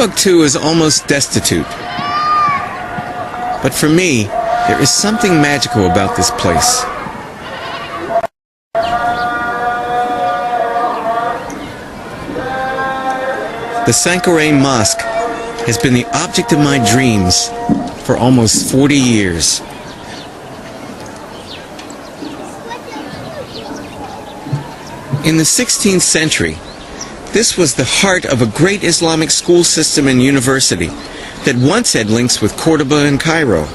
Timbuktu is almost destitute. But for me, there is something magical about this place. The Sankore Mosque has been the object of my dreams for almost 40 years. In the 16th century, this was the heart of a great Islamic school system and university that once had links with Cordoba and Cairo.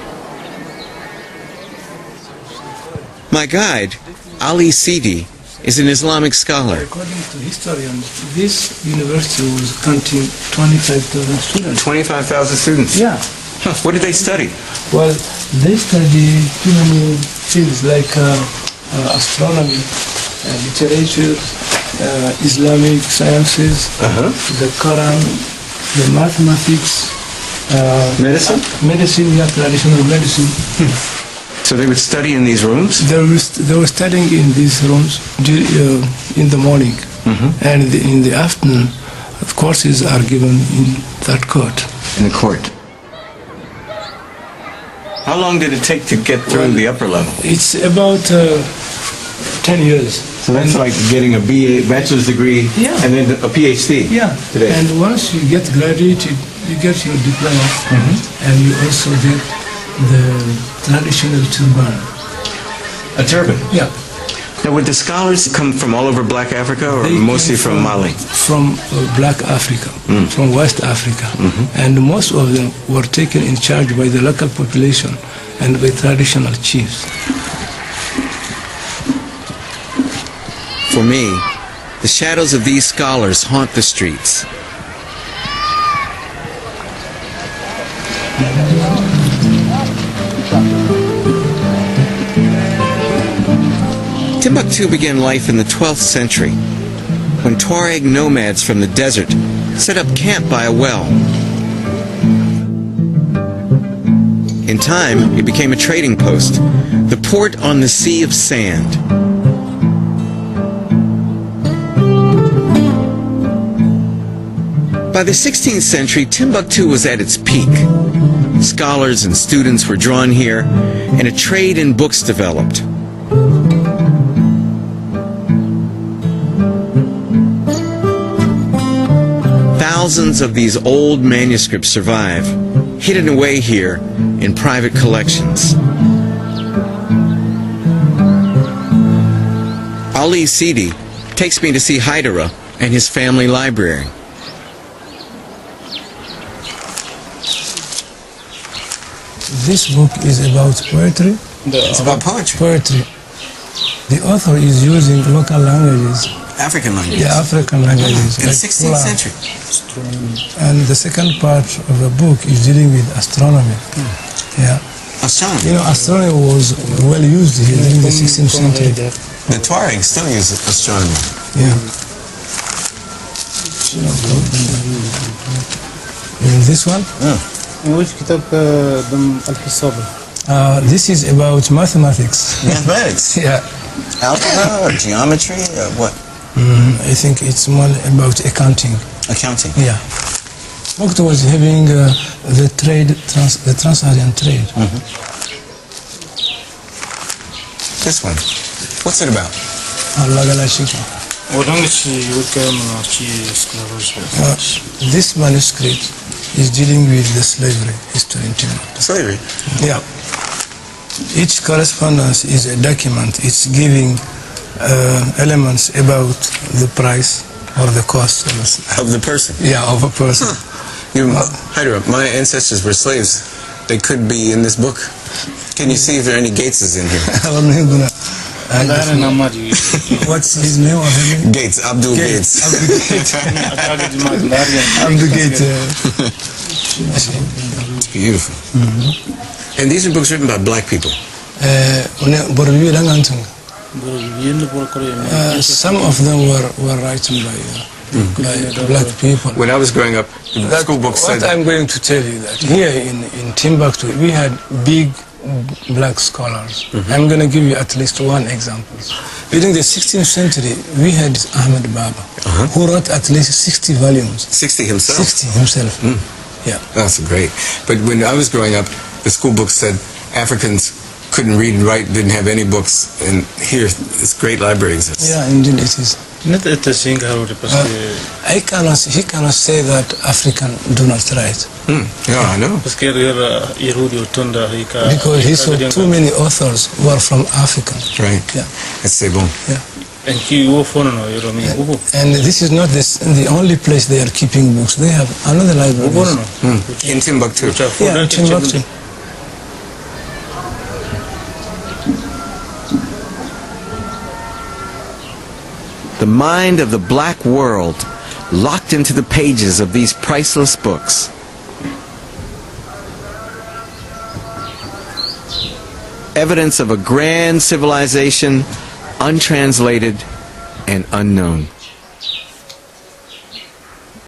My guide, Ali Sidi, is an Islamic scholar. According to historians, this university was counting 25,000 students. 25,000 students? Yeah. What did they study? Well, they study too many fields like astronomy, literature, Islamic sciences, the Quran, the mathematics, Medicine? Medicine, yeah, traditional medicine. So they would study in these rooms? They were studying in these rooms in the morning, and in the afternoon, courses are given in that court. In the court. How long did it take to get through the upper level? It's about 10 years. So that's like getting a bachelor's degree and then a PhD today. And once you get graduated, you get your diploma, and you also get the traditional turban. A turban? Yeah. Now, would the scholars come from all over Black Africa, or They mostly came from Mali? From Black Africa, from West Africa. And most of them were taken in charge by the local population and by traditional chiefs. For me, the shadows of these scholars haunt the streets. Timbuktu began life in the 12th century, when Tuareg nomads from the desert set up camp by a well. In time, it became a trading post, the port on the Sea of Sand. By the 16th century, Timbuktu was at its peak. Scholars and students were drawn here, and a trade in books developed. Thousands of these old manuscripts survive, hidden away here in private collections. Ali Sidi takes me to see Haidara and his family library. This book is about poetry. It's about poetry. Poetry. The author is using local languages. African languages. Yeah, African languages. In the 16th century. And the second part of the book is dealing with astronomy. Yeah. Astronomy. You know, astronomy was well used here in the 16th century. The Tuareg still use astronomy. Yeah. And this one? This is about mathematics. Mathematics? Yeah. Algebra or geometry or what? I think it's more about accounting. Accounting? Yeah. Timbuktu was having the trade, the trans-Saharan trade. This one, what's it about? This manuscript is dealing with the slavery history in Timbuktu. Slavery? Yeah. Each correspondence is a document. It's giving elements about the price or the cost of the person. Yeah, of a person. Haidara, my ancestors were slaves. They could be in this book. Can you see if there are any Gateses in here? What's his name or her name? Gates, Abdul Gates. Abdul Gates. It's beautiful. And these are books written by black people. Some of them were written by black people. When I was growing up, the school books said... What I'm going to tell you that here in Timbuktu, we had big black scholars. I'm going to give you at least one example. During the 16th century, we had Ahmed Baba, who wrote at least 60 volumes. 60 himself? 60 himself. Yeah. That's great. But when I was growing up, the school books said Africans couldn't read and write, didn't have any books, and here, this great library exists. Yeah, indeed it is. He cannot say that African do not write. Yeah, I know. Because he saw too many authors who are from Africa. Right. Yeah. C'est bon. Yeah. And this is not the only place they are keeping books. They have another library. In Timbuktu. Yeah, in Timbuktu. The mind of the black world locked into the pages of these priceless books. Evidence of a grand civilization, untranslated and unknown.